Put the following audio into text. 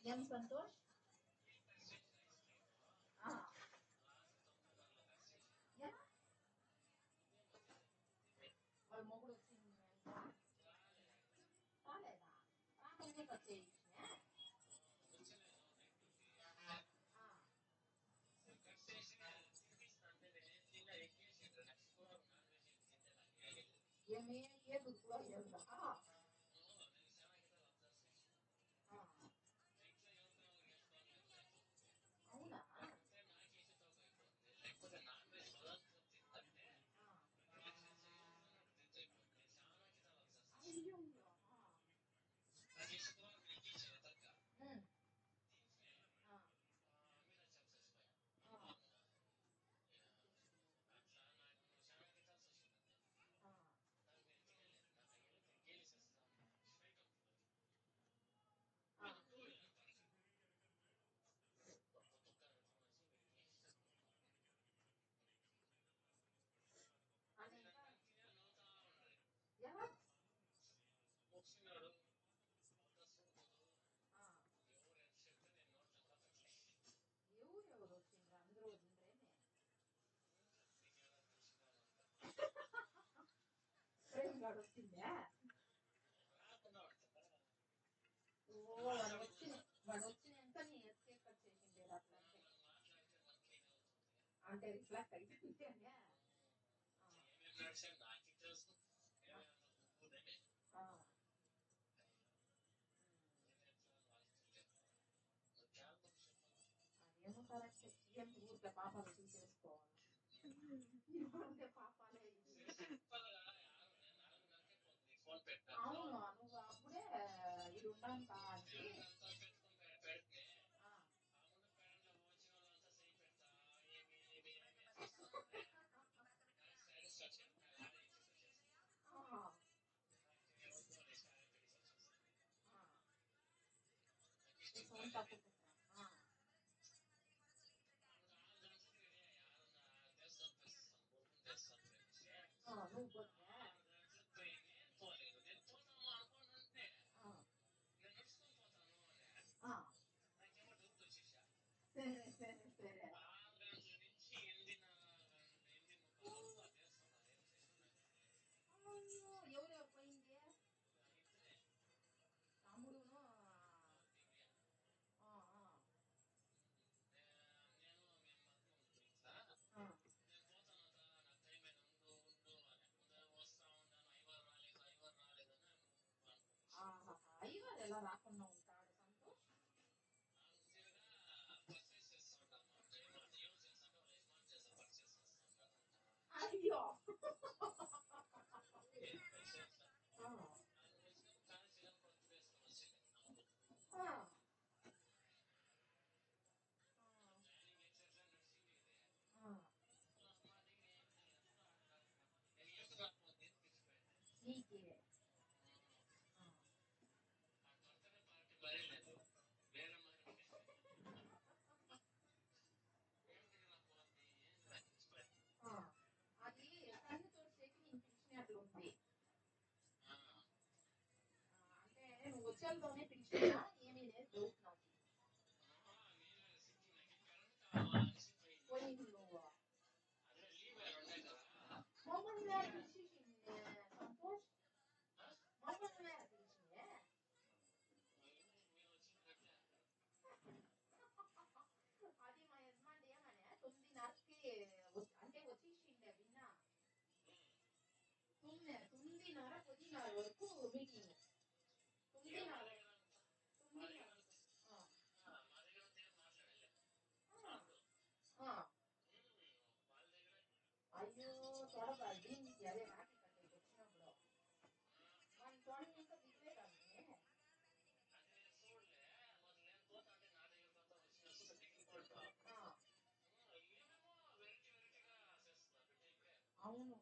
ఎం సంతోష్ వాళ్ళ మొగుడు వచ్చింది రాలేదా రాకుండా కట్ చేయించిన ఏమి ఏ దుక్కులో అవునా అయ్యో ఎలా ఎవరు వచ్చిండ్రు అందరూ వదిలేనే ప్రేమ్ గాడు వచ్చిందా ఓ వాడు వచ్చినాక నీ ఎస్కేప్ కట్ చేసిండే అట్లా అంటే రిఫ్లెక్ట్ అయిపోయింది అదేమో కరెక్ట్ ఏం ఊరికే పాపాలు చూసేసుకోవాలి ఊరికే పాపాలే అవును నువ్వు అప్పుడే ఇది ఉండాలి అంటే తప్పు నువ్వు పోతే సరే సరే సరే ఎవరెవరు పోయింది తమ్ముడును అయ్యగారు ఎలా రాకుండా ఉంటాడు సంతోష్ అయ్యో నీకే అది కన్నుతో చెక్కి నేను పిలిచినట్లు ఉంది అంటే నువ్వు వచ్చేతోనే పిలిచినా ఏమీ లేదు డౌట్ నాకు పోయింది నువ్వు మమ్మల్ని వేరే పిలిచేసింది సంతోష్ మమ్మల్ని వేరే పిలిచింది అది మా యజమాని ఏమనే 9:30కి అంటే వచ్చేసిండే విన్నా 9:30 10:30 వరకు మీటింగ్ 9:30 అయ్యో చూడబాలి దీనికి అదే రాఖీ కట్టేకి వచ్చినప్పుడు మన చూడ ఇంకా దిగులే కానీ అవును